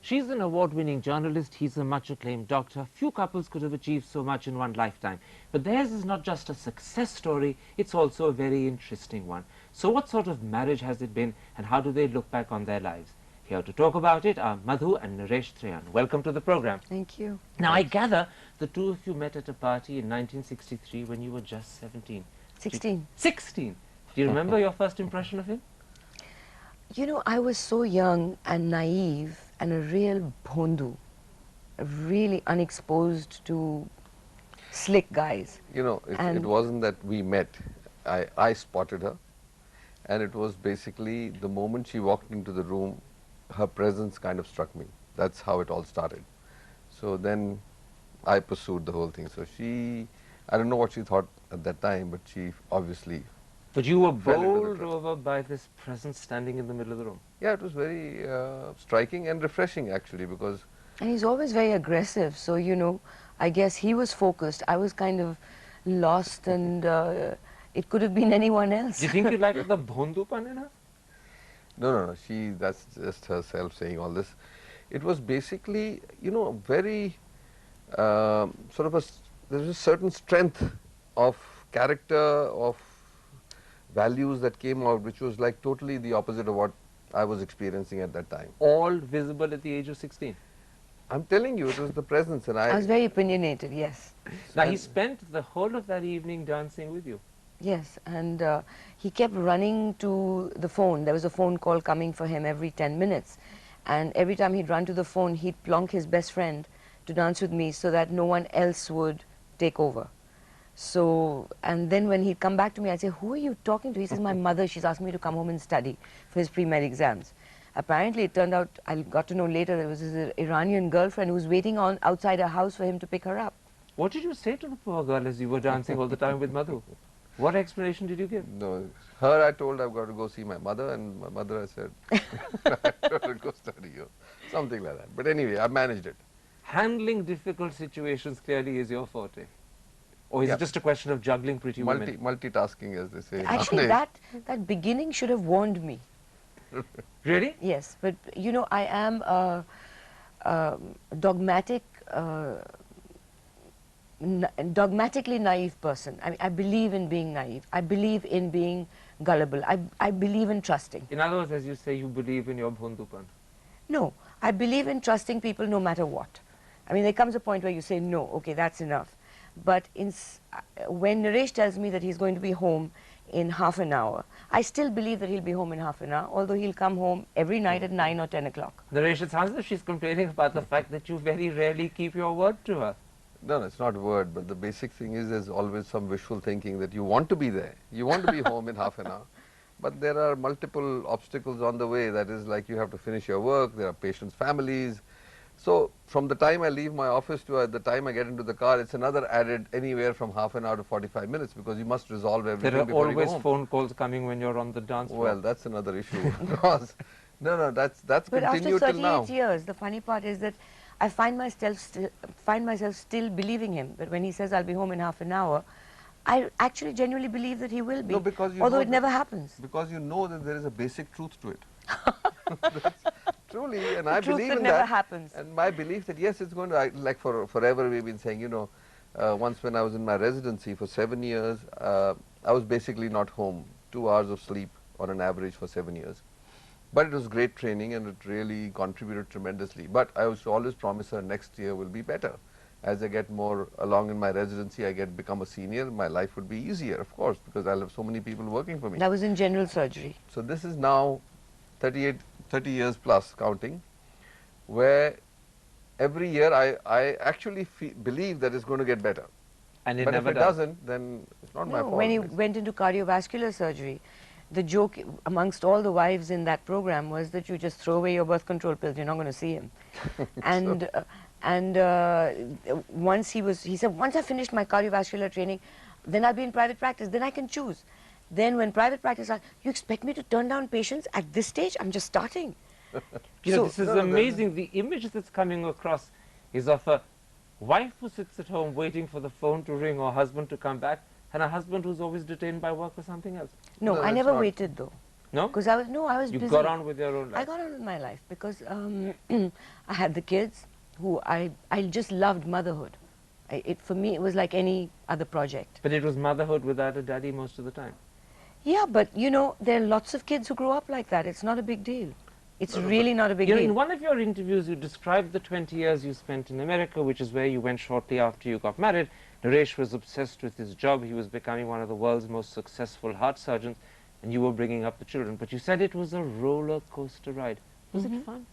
She's an award-winning journalist, he's a much-acclaimed doctor. Few couples could have achieved so much in one lifetime. But theirs is not just a success story, it's also a very interesting one. So what sort of marriage has it been, and how do they look back on their lives? Here to talk about it are Madhu and Naresh Trehan. Welcome to the program. Thank you. Now, I gather the two of you met at a party in 1963 when you were just 17. 16. 16! Do you remember your first impression of him? You know, I was so young and naive and a real bhondu, really unexposed to slick guys. You know, it wasn't that we met. I spotted her, and it was basically the moment she walked into the room, her presence kind of struck me. That's how it all started. So then I pursued the whole thing. So I don't know what she thought at that time, but she obviously... But you were bowled over by this presence standing in the middle of the room. Yeah, it was very striking and refreshing actually, because... And he's always very aggressive, so you know, I guess he was focused. I was kind of lost, and it could have been anyone else. Do you think you liked the bhondupan in her? No, that's just herself saying all this. It was basically, you know, very sort of there's a certain strength of character, of values that came out, which was like totally the opposite of what I was experiencing at that time. All visible at the age of 16? I'm telling you, it was the presence, and I was very opinionated, yes. Now, he spent the whole of that evening dancing with you. Yes, and he kept running to the phone. There was a phone call coming for him every 10 minutes. And every time he'd run to the phone, he'd plonk his best friend to dance with me so that no one else would take over. So, and then when he'd come back to me, I'd say, who are you talking to? He says, my mother, she's asked me to come home and study for his pre-med exams. Apparently, it turned out, I got to know later, there was his Iranian girlfriend who was waiting outside her house for him to pick her up. What did you say to the poor girl as you were dancing all the time with Madhu? What explanation did you give? No, her I told I've got to go see my mother, and my mother I said, I've got to go study, something like that. But anyway, I managed it. Handling difficult situations clearly is your forte. Or is it just a question of juggling pretty women? Multitasking, as they say. Actually, that beginning should have warned me. Really? Yes, but you know, I am a dogmatically naive person. I mean, I believe in being naive. I believe in being gullible. I believe in trusting. In other words, as you say, you believe in your bhondupan. No, I believe in trusting people no matter what. I mean, there comes a point where you say, no, okay, that's enough. But when Naresh tells me that he's going to be home in half an hour, I still believe that he'll be home in half an hour, although he'll come home every night at 9 or 10 o'clock. Naresh, it sounds like she's complaining about the fact that you very rarely keep your word to her. No, it's not word, but the basic thing is there's always some wishful thinking that you want to be there. You want to be home in half an hour. But there are multiple obstacles on the way. That is like you have to finish your work, there are patients' families. So from the time I leave my office to the time I get into the car, it's another added anywhere from half an hour to 45 minutes, because you must resolve everything before you go home. There are always phone calls coming when you're on the dance floor. Well, that's another issue. Because, no, that's but continued till now. After 38 years, the funny part is that I find myself still believing him, that when he says I'll be home in half an hour, I actually genuinely believe that he will be, no, because although it never happens. Because you know that there is a basic truth to it. Truly, and I believe in that. Never happens. And my belief that yes, it's going to, like forever we've been saying, you know, once when I was in my residency for 7 years, I was basically not home, 2 hours of sleep on an average for 7 years. But it was great training, and it really contributed tremendously. But I was always promise her next year will be better. As I get more along in my residency, become a senior, my life would be easier, of course, because I'll have so many people working for me. That was in general surgery. So this is now 30 years plus counting, where every year I actually believe that it's going to get better. And but if it doesn't, then it's not my fault. When he went into cardiovascular surgery, the joke amongst all the wives in that program was that you just throw away your birth control pills, you're not going to see him. Once he said, once I finished my cardiovascular training, then I'll be in private practice, then I can choose. Then when private practice, you expect me to turn down patients at this stage? I'm just starting. You know, this is amazing. The image that's coming across is of a wife who sits at home waiting for the phone to ring or husband to come back, and a husband who's always detained by work or something else. No, I never waited though. No? Because I was You busy. got on with your own I life. got on with my life because I had the kids who I just loved motherhood. For me, it was like any other project. But it was motherhood without a daddy most of the time. Yeah, but you know, there are lots of kids who grow up like that. It's not a big deal. It's No, no, really not a big You know, deal. in one of your interviews, you described the 20 years you spent in America, which is where you went shortly after you got married. Naresh was obsessed with his job. He was becoming one of the world's most successful heart surgeons, and you were bringing up the children. But you said it was a roller coaster ride. Was it fun?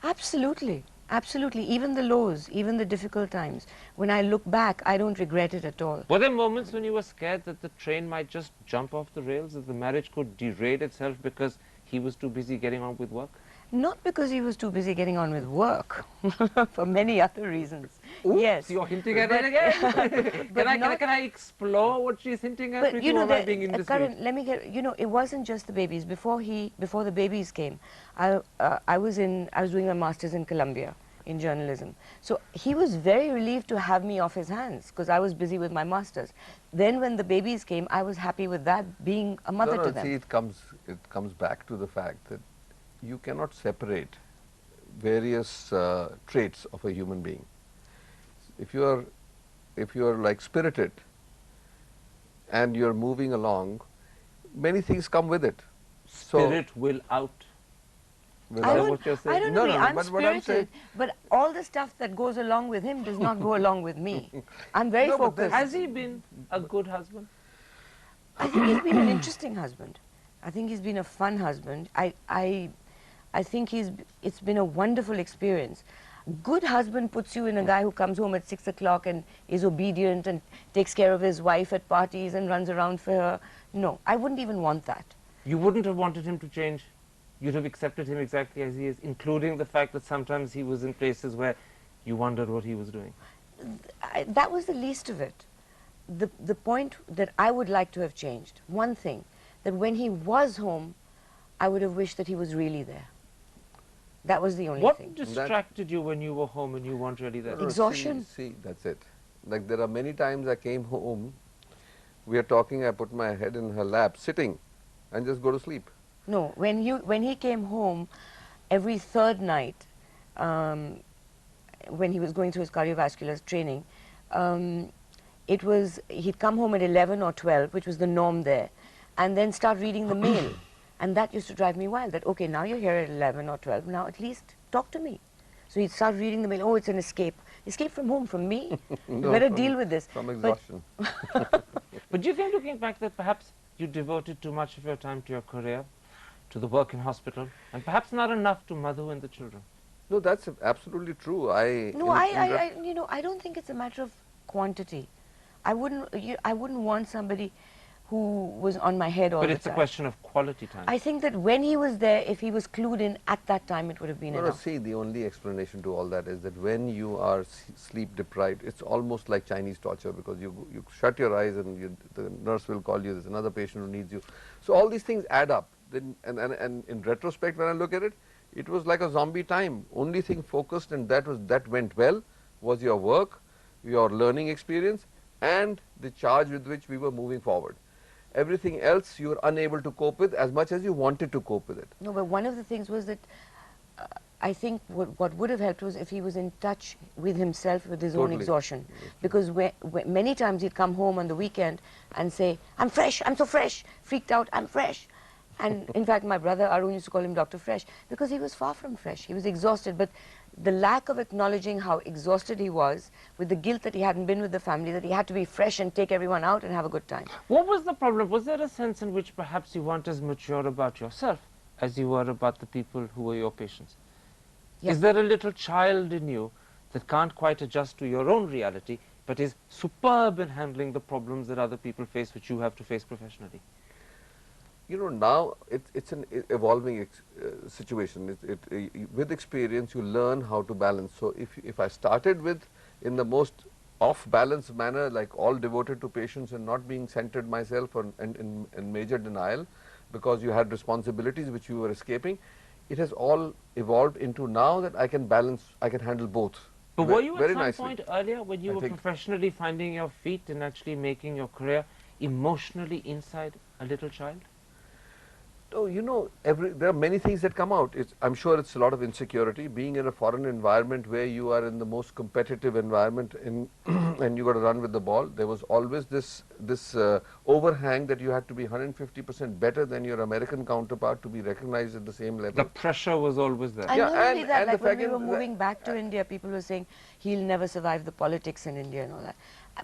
Absolutely. Absolutely. Even the lows, even the difficult times. When I look back, I don't regret it at all. Were there moments when you were scared that the train might just jump off the rails, that the marriage could derail itself because he was too busy getting on with work? Not because he was too busy getting on with work, for many other reasons. Oops, Yes. you're hinting at it But- again. but Can I explore what she's hinting at? But with you know, am I being indiscreet? Karan, let me get. You know, it wasn't just the babies. Before the babies came, I was doing my masters in Columbia in journalism. So he was very relieved to have me off his hands because I was busy with my masters. Then when the babies came, I was happy with that, being a mother no, to no, them. see, it comes back to the fact that you cannot separate various traits of a human being. If you are like spirited and you're moving along, many things come with it. Spirit will out. So, I I that don't, what you're saying? I don't No, know, no, no, I'm but what I'm spirited, but all the stuff that goes along with him does not go along with me. I'm very No, but focused. Has he been a good husband? I think he's been an interesting husband. I think he's been a fun husband. I think it's been a wonderful experience. Good husband puts you in a guy who comes home at 6 o'clock and is obedient and takes care of his wife at parties and runs around for her. No, I wouldn't even want that. You wouldn't have wanted him to change. You'd have accepted him exactly as he is, including the fact that sometimes he was in places where you wondered what he was doing. That was the least of it. The point that I would like to have changed, one thing, that when he was home, I would have wished that he was really there. That was the only What thing. distracted you when you were home and you weren't really there? No, no, Exhaustion. See, that's it. Like there are many times I came home, we are talking, I put my head in her lap, sitting, and just go to sleep. No, when he came home, every third night, when he was going through his cardiovascular training, he'd come home at 11 or 12, which was the norm there, and then start reading the mail. And that used to drive me wild, that, okay, now you're here at 11 or 12, now at least talk to me. So he'd start reading the mail, oh, it's an escape. Escape from whom? From me? You No, better from- deal with this. From But exhaustion. But do you think, looking back, that perhaps you devoted too much of your time to your career, to the work in hospital, and perhaps not enough to mother and the children? No, that's absolutely true. No, you know, I don't think it's a matter of quantity. I wouldn't want somebody who was on my head all But the it's a time. question of quality time. I think that when he was there, if he was clued in at that time, it would have been No, no, enough. see, the only explanation to all that is that when you are sleep deprived, it's almost like Chinese torture because you shut your eyes and the nurse will call you, there's another patient who needs you. So all these things add up. Then, and in retrospect, when I look at it, it was like a zombie time. Only thing focused and that went well was your work, your learning experience, and the charge with which we were moving forward. Everything else you were unable to cope with as much as you wanted to cope with it. No, but one of the things was that I think what would have helped was if he was in touch with himself, with his own Totally. exhaustion. Because many times he'd come home on the weekend and say, I'm fresh, I'm so fresh, freaked out, I'm fresh. And in fact, my brother Arun used to call him Dr. Fresh because he was far from fresh. He was exhausted. But the lack of acknowledging how exhausted he was, with the guilt that he hadn't been with the family, that he had to be fresh and take everyone out and have a good time. What was the problem? Was there a sense in which perhaps you weren't as mature about yourself as you were about the people who were your patients? Yes. Is there a little child in you that can't quite adjust to your own reality, but is superb in handling the problems that other people face, which you have to face professionally? You know, now it's an evolving situation. With experience, you learn how to balance. So if I started with in the most off-balance manner, like all devoted to patients and not being centered myself and in major denial because you had responsibilities which you were escaping, it has all evolved into now that I can balance, I can handle both. But were you at very some nicely. point earlier when you I were think- professionally finding your feet and actually making your career emotionally inside a little child? Oh, you know, there are many things that come out. I'm sure it's a lot of insecurity. Being in a foreign environment where you are in the most competitive environment and you got to run with the ball, there was always this overhang that you had to be 150% better than your American counterpart to be recognized at the same The level. pressure was always there. And Yeah, not only and that, the like when fact we is were that- moving back to India, people were saying he'll never survive the politics in India and all that.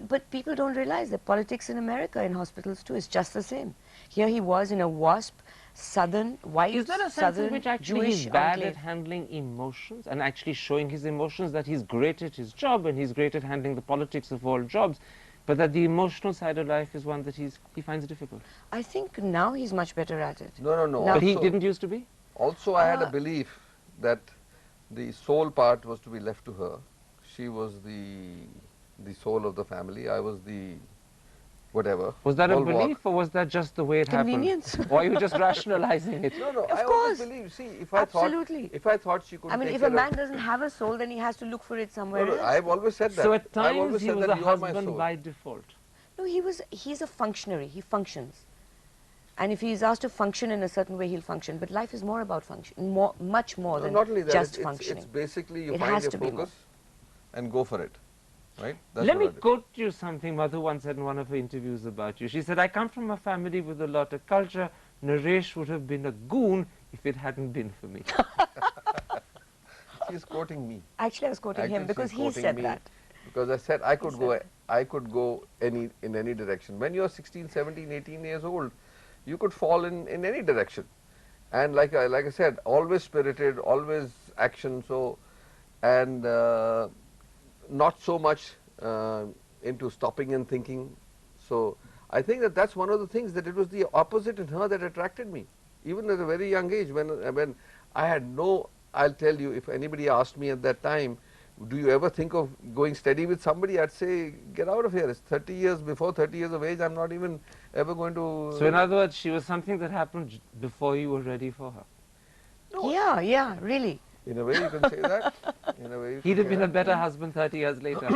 But people don't realize that politics in America in hospitals too is just the same. Here he was in a WASP, southern, white, Is there a sense southern, in which actually Jewish he's bad enclave. at handling emotions and actually showing his emotions, that he's great at his job and he's great at handling the politics of all jobs, but that the emotional side of life is one that he finds difficult? I think now he's much better at it. No, no, no. Now- But he Also- didn't used to be? Also, I had a Uh, belief that the soul part was to be left to her. She was the soul of the family. I was the whatever. Was that a bulwark. belief or was that just the way it Convenience. happened? Or are you just rationalizing it? No, no. Of I always course. believe. See, Absolutely. if I thought she could. I mean, take if a care man of, doesn't have a soul, then he has to look for it somewhere no, no, else. I've always said that. So at I've times always he said was that a you are my husband soul. by default. No, he's a functionary. He functions. And if he's asked to function in a certain way, he'll function. But life is more about function, much more No, than not only that, just it's functioning. basically you It find has your to be more. focus and go for it, right? That's Let what me I do. quote you something Madhu once said in one of her interviews about you. She said, I come from a family with a lot of culture. Naresh would have been a goon if it hadn't been for me. She's quoting me. Actually, I was quoting him Actually, because she's he quoting said me that. Because I said I could said go. that. I could go in any direction. When you're 16, 17, 18 years old, you could fall in any direction. And like I said, always spirited, always action. So, and not so much into stopping and thinking. So I think that's one of the things, that it was the opposite in her that attracted me, even at a very young age. When I had no, I'll tell you, if anybody asked me at that time, do you ever think of going steady with somebody? I'd say, get out of here. It's 30 years, before 30 years of age, I'm not even ever going to. So in other words, she was something that happened before you were ready for her. No, Yeah, yeah, really. in a way you can say that. In a way you He'd can have say been a that. better husband 30 years later.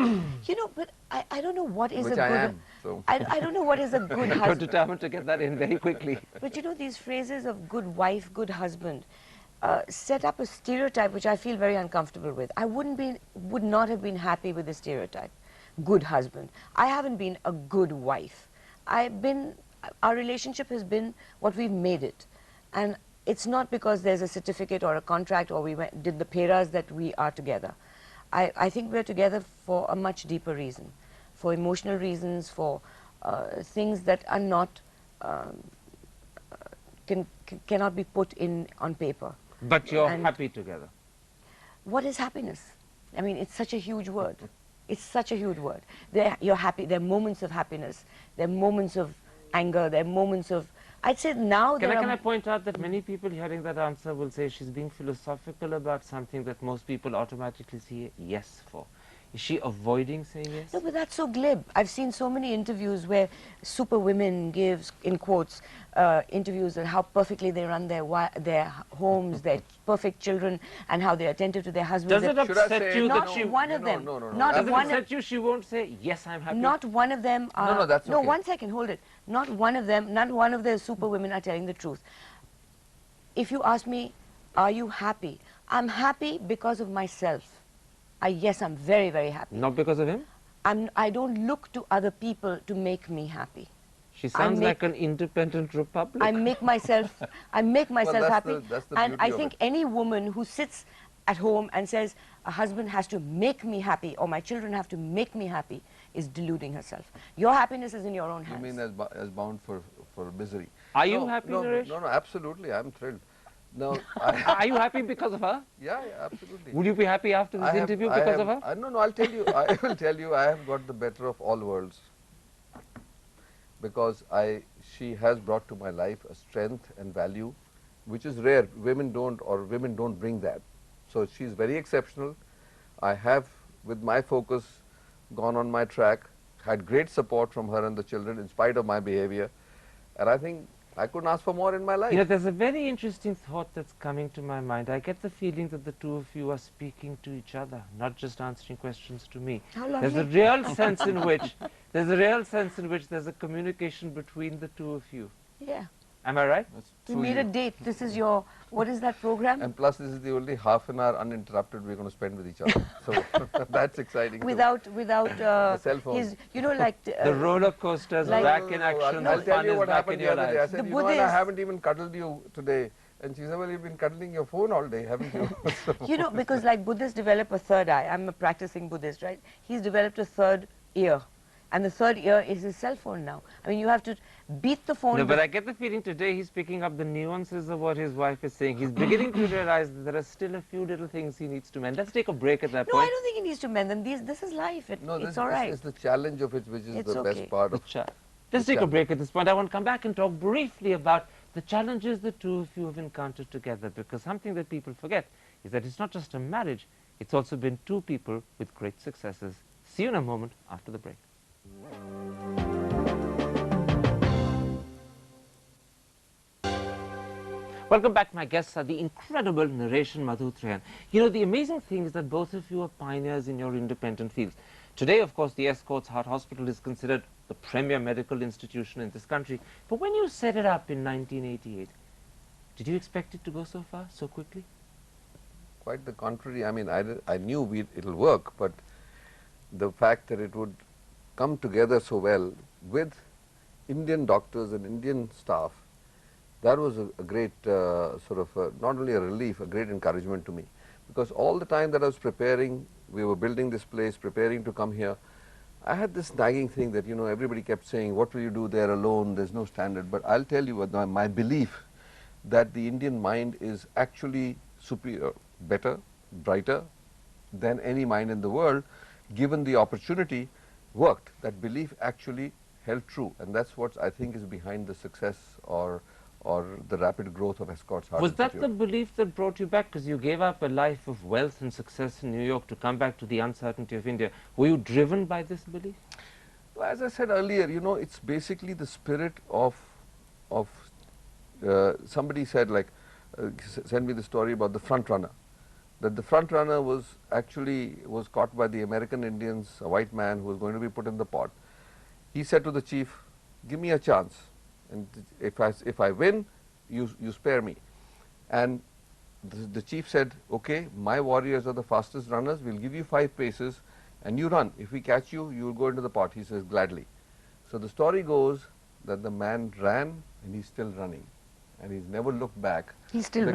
You know, but I don't know what is Which a I good. am. So. I don't know what is a good You're husband. determined to get that in very quickly. But you know, these phrases of good wife, good husband, set up a stereotype which I feel very uncomfortable with. I would not have been happy with the stereotype. Good husband. I haven't been a good wife. Our relationship has been what we've made it. And it's not because there's a certificate or a contract or did the peras that we are together. I think we're together for a much deeper reason, for emotional reasons, for things that are not, cannot be put on paper. But you're And- happy together. What is happiness? I mean, it's such a huge word. It's such a huge word. You're happy. There are moments of happiness. There are moments of anger. There are moments of. I'd say now Can there I are. point out that many people hearing that answer will say she's being philosophical about something that most people automatically say yes for. Is she avoiding saying yes? No, but that's so glib. I've seen so many interviews where super women gives, in quotes, interviews on how perfectly they run their homes, their perfect children, and how they're attentive to their husbands. Does it Should I upset say you Not that she... one of No, them. no, no, no. Not Does it one of upset you she won't say, yes, I'm happy? Not one of them are. No, that's No, okay. one second, hold it. Not one of them, not one of the super women are telling the truth. If you ask me, are you happy? I'm happy because of myself. Yes, I'm very, very happy. Not because of him? I don't look to other people to make me happy. She sounds make- like an independent republic. I make myself that's happy. that's the And beauty I of think it. any woman who sits at home and says a husband has to make me happy or my children have to make me happy is deluding herself. Your happiness is in your own You hands. mean as bound for misery? Are you No, happy, no, Naresh? No, absolutely. I'm thrilled. No, Are you happy because of her? yeah, absolutely. Would you be happy after this interview because of her? No, I'll tell you. I will tell you. I have got the better of all worlds because she has brought to my life a strength and value, which is rare. Women don't bring that. So she's very exceptional. I have, with my focus, gone on my track, had great support from her and the children in spite of my behavior, and I think I couldn't ask for more in my life. You know, there's a very interesting thought that's coming to my mind. I get the feeling that the two of you are speaking to each other, not just answering questions to me. How There's a lovely. real sense in which there's a communication between the two of you. Yeah. Am I right? That's We through made you. a date. This is your, what is that program? And plus, this is the only half an hour uninterrupted we're going to spend with each other. So that's exciting. too. Without The cell phone. his, you know, like The roller coasters like- back in action. I'll the tell fun you is what back happened in the your other day. I lives. said, The you know, and I Buddhist- haven't even cuddled you today. And she said, well, you've been cuddling your phone all day, haven't you? So- you know, because like Buddhists develop a third eye. I'm a practicing Buddhist, right? He's developed a third ear. And the third ear is his cell phone now. I mean, you have to beat the phone. No, but I get the feeling today he's picking up the nuances of what his wife is saying. He's beginning to realize that there are still a few little things he needs to mend. Let's take a break at that No, I point. don't think he needs to mend them. This is life. No, It's this all right. is the challenge of it, which is It's the okay. best part of Let's take a challenge. break at this point. I want to come back and talk briefly about the challenges the two of you have encountered together, because something that people forget is that it's not just a marriage, it's also been two people with great successes. See you in a moment after the break. Welcome back. My guests are the incredible Naresh and Madhu Trehan. You know, the amazing thing is that both of you are pioneers in your independent fields. Today, of course, the Escorts Heart Hospital is considered the premier medical institution in this country. But when you set it up in 1988, did you expect it to go so far, so quickly? Quite the contrary. I mean, I knew it'll work, but the fact that it would come together so well with Indian doctors and Indian staff, that was a great sort of not only a relief, a great encouragement to me. Because all the time that I was preparing, we were building this place, preparing to come here, I had this nagging thing that, you know, everybody kept saying, what will you do there alone, there's no standard. But I'll tell you what, my belief that the Indian mind is actually superior, better, brighter than any mind in the world, given the opportunity, worked. That belief actually held true, and that's what I think is behind the success or the rapid growth of Escorts Heart Was that Institute. the belief that brought you back? Because you gave up a life of wealth and success in New York to come back to the uncertainty of India. Were you driven by this belief? Well, as I said earlier, you know, it's basically the spirit of somebody said, like, send me the story about the front runner. That the front runner was caught by the American Indians, a white man who was going to be put in the pot. He said to the chief, give me a chance, and if I win, you spare me. And the chief said, okay, my warriors are the fastest runners, we'll give you 5 paces and you run. If we catch you, you'll go into the pot. He says, gladly. So the story goes that the man ran and he's still running. And he's never looked back. He's still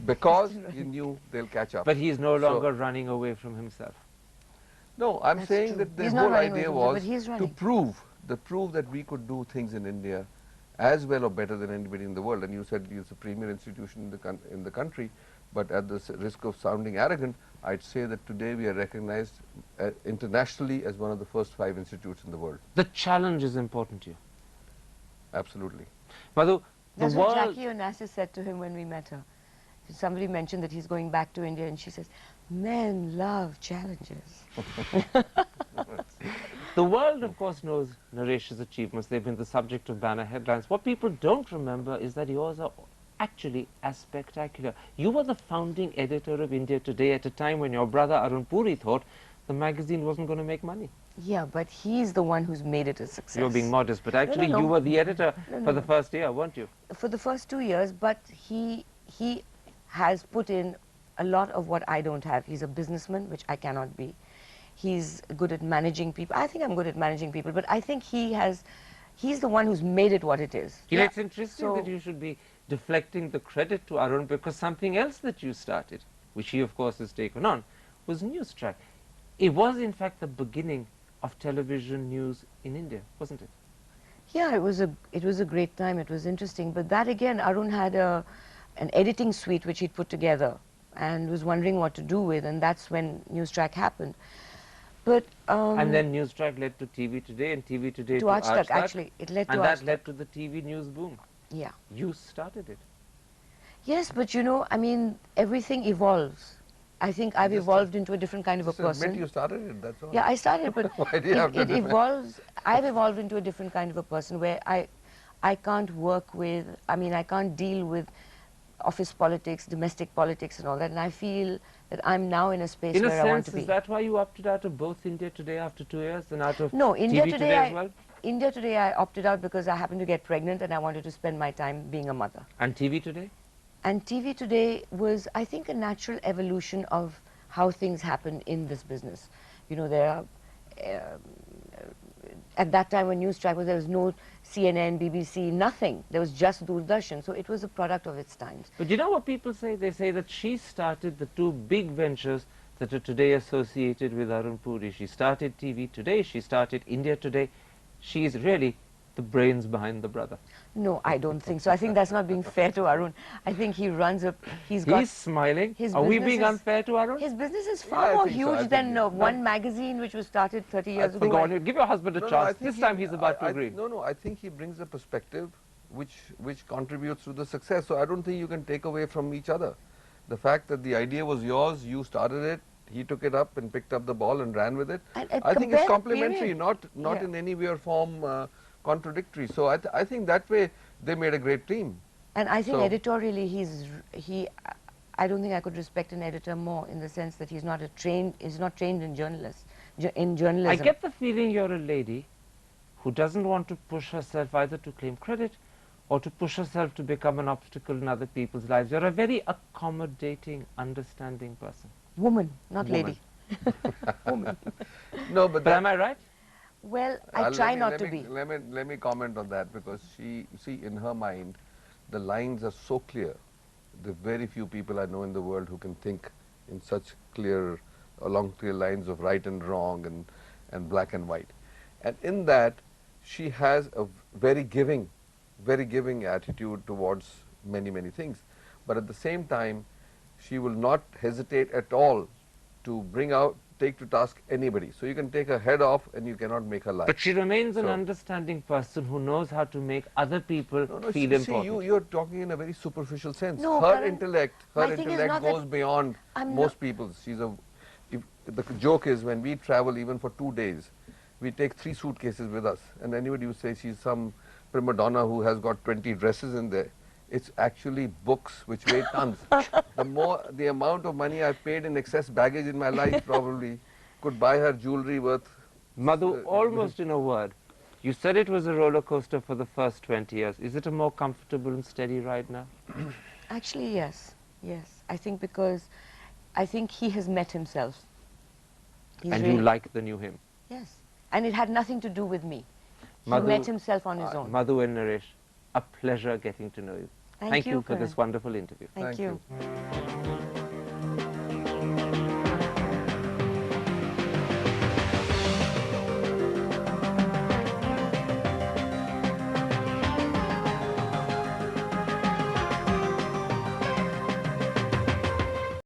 because he knew they'll catch up. But he is no So- longer running away from himself. No, I'm That's saying true. that the He's not whole running away idea from himself, was but he's to running. prove that we could do things in India as well or better than anybody in the world. And you said it's a premier institution in the country, but at the risk of sounding arrogant, I'd say that today we are recognized internationally as one of the first 5 institutes in the world. The challenge is important to you. Absolutely. Madhu, the That's what world... Jackie Onassis said to him when we met her. Somebody mentioned that he's going back to India, and she says, men love challenges. The world, of course, knows Naresh's achievements. They've been the subject of banner headlines. What people don't remember is that yours are actually as spectacular. You were the founding editor of India Today at a time when your brother Arun Puri thought the magazine wasn't going to make money. Yeah, but he's the one who's made it a success. You're being modest, but actually no. you were the editor No, for no. the first year, weren't you? For the first 2 years, but he has put in a lot of what I don't have. He's a businessman, which I cannot be. He's good at managing people. I think I'm good at managing people, but I think he's the one who's made it what it is. You know, it's interesting So- that you should be deflecting the credit to Arun, because something else that you started, which he of course has taken on, was Newstrack. It was in fact the beginning of television news in India, wasn't it? Yeah, it was a great time. It was interesting. But that again, Arun had an editing suite which he'd put together and was wondering what to do with, and that's when Newstrack happened. But And then Newstrack led to TV Today, and TV Today to to Aaj Tak, actually, it led to and Aaj that Tak. led to the TV news boom. Yeah. You started it. Yes, but you know, I mean, everything evolves. I think I've Just evolved into a different kind of a Just admit person. you started it, that's all. Yeah, I started, but Why do you have to it do that? evolves. I've evolved into a different kind of a person where I can't work with, I mean, I can't deal with office politics, domestic politics and all that, and I feel that I'm now in a space In a where I want sense, to be. is that why you opted out of both India Today after 2 years and out of No, India TV Today as well? India Today I opted out because I happened to get pregnant and I wanted to spend my time being a mother. And TV Today? And TV Today was, I think, a natural evolution of how things happen in this business. You know, there are, at that time when News Track was, there was no CNN, BBC, nothing. There was just Doordarshan. So it was a product of its times. But you know what people say? They say that she started the two big ventures that are today associated with Arun Puri. She started TV Today, she started India Today. She is really the brains behind the brother. No, I don't think so. I think that's not being fair to Arun. I think he runs a, he's smiling. his Are we business being is- unfair to Arun? his business is Yeah, far I more think so. I huge think than he- one magazine which was started 30 years ago. Go on, give your husband a No, I chance. think This time he's about to agree. No, I think he brings a perspective which contributes to the success. So I don't think you can take away from each other. The fact that the idea was yours, you started it, he took it up and picked up the ball and ran with it. And I think it's compare the complementary, period. not Yeah. in any way or form contradictory. So I think that way they made a great team. And I think So- editorially, I don't think I could respect an editor more in the sense that he's not trained in journalism. I get the feeling you're a lady who doesn't want to push herself either to claim credit or to push herself to become an obstacle in other people's lives. You're a very accommodating, understanding person. Woman, not Woman. lady. Woman. No, but But am I right? Well, I let try me- not let to me- be. Let me comment on that because in her mind, the lines are so clear. There are very few people I know in the world who can think in such clear, along clear lines of right and wrong and black and white. And in that, she has a very giving attitude towards many, many things. But at the same time, she will not hesitate at all to take to task anybody. So you can take her head off and you cannot make her lie. But she remains an So- understanding person who knows how to make other people No, feel see, important. you're talking in a very superficial sense. No, her Karan, intellect my thing is not that- goes beyond I'm most not- people's. The joke is when we travel even for 2 days, we take 3 suitcases with us. And anybody who says she's some prima donna who has got 20 dresses in there, it's actually books which weigh tons. The amount of money I've paid in excess baggage in my life probably could buy her jewelry worth. Madhu, almost in a word, you said it was a roller coaster for the first 20 years. Is it a more comfortable and steady ride now? Actually, yes. Yes. I think because I think he has met himself. He's And really- you like the new him? Yes. And it had nothing to do with me. He Madhu- met himself on his own. Madhu and Naresh, a pleasure getting to know you. Thank you, for this Karan. wonderful interview. Thank Thank you. you.